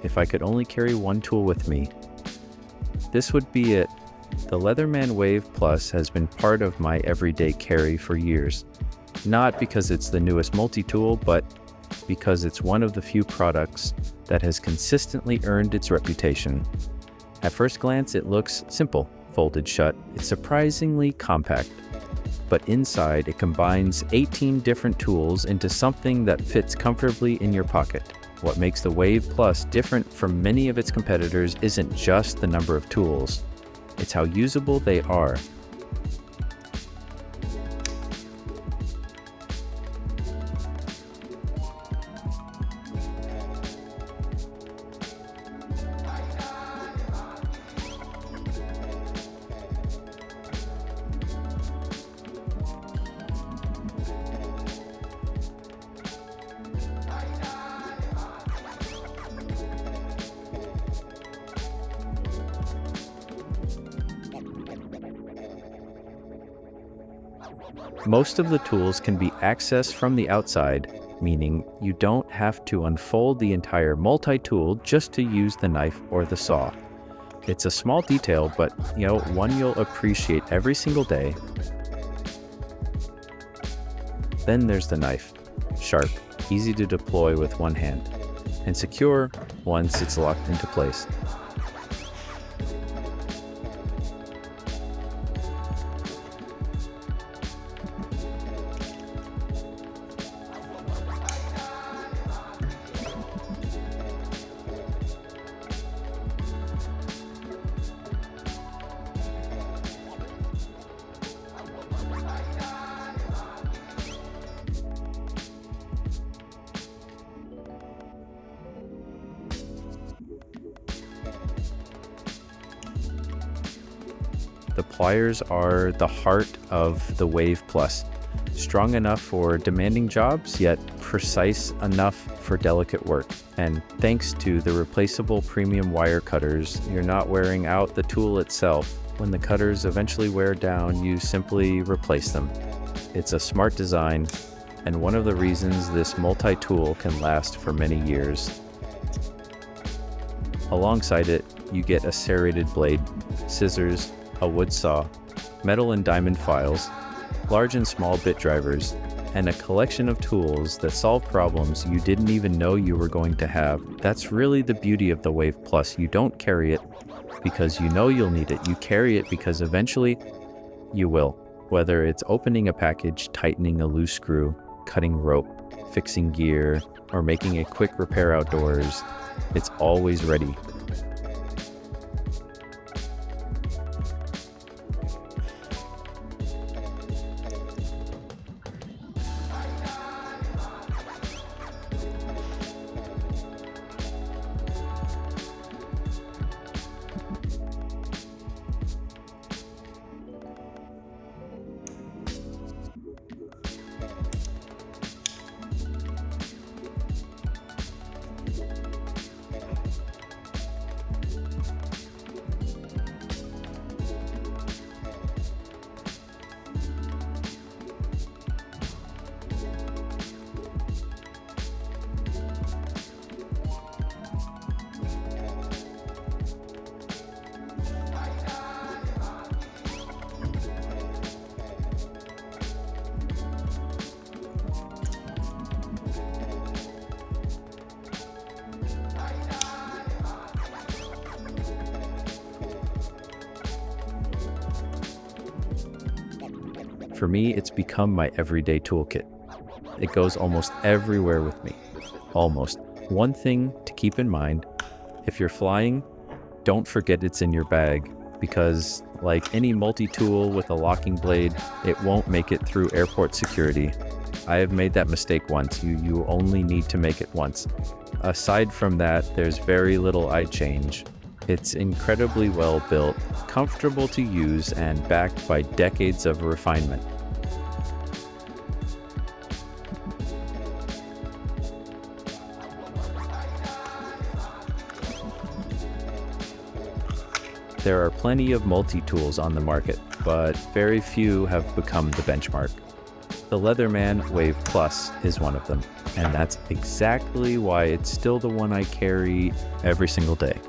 if I could only carry one tool with me, this would be it. The Leatherman Wave Plus has been part of my everyday carry for years. Not because it's the newest multi-tool, but because it's one of the few products that has consistently earned its reputation. At first glance, it looks simple, folded shut. It's surprisingly compact. But inside, it combines 18 different tools into something that fits comfortably in your pocket. What makes the Wave Plus different from many of its competitors isn't just the number of tools, it's how usable they are. Most of the tools can be accessed from the outside, meaning you don't have to unfold the entire multi-tool just to use the knife or the saw. It's a small detail, but one you'll appreciate every single day. Then there's the knife. Sharp, easy to deploy with one hand, and secure once it's locked into place. The pliers are the heart of the Wave Plus. Strong enough for demanding jobs, yet precise enough for delicate work. And thanks to the replaceable premium wire cutters, you're not wearing out the tool itself. When the cutters eventually wear down, you simply replace them. It's a smart design, and one of the reasons this multi-tool can last for many years. Alongside it, you get a serrated blade, scissors, a wood saw, metal and diamond files, large and small bit drivers, and a collection of tools that solve problems you didn't even know you were going to have. That's really the beauty of the Wave Plus. You don't carry it because you know you'll need it. You carry it because eventually you will. Whether it's opening a package, tightening a loose screw, cutting rope, fixing gear, or making a quick repair outdoors, it's always ready. For me, it's become my everyday toolkit. It goes almost everywhere with me. Almost. One thing to keep in mind, if you're flying, don't forget it's in your bag, because like any multi-tool with a locking blade, it won't make it through airport security. I have made that mistake once. You only need to make it once. Aside from that, there's very little I change. It's incredibly well built, comfortable to use, and backed by decades of refinement. There are plenty of multi-tools on the market, but very few have become the benchmark. The Leatherman Wave Plus is one of them, and that's exactly why it's still the one I carry every single day.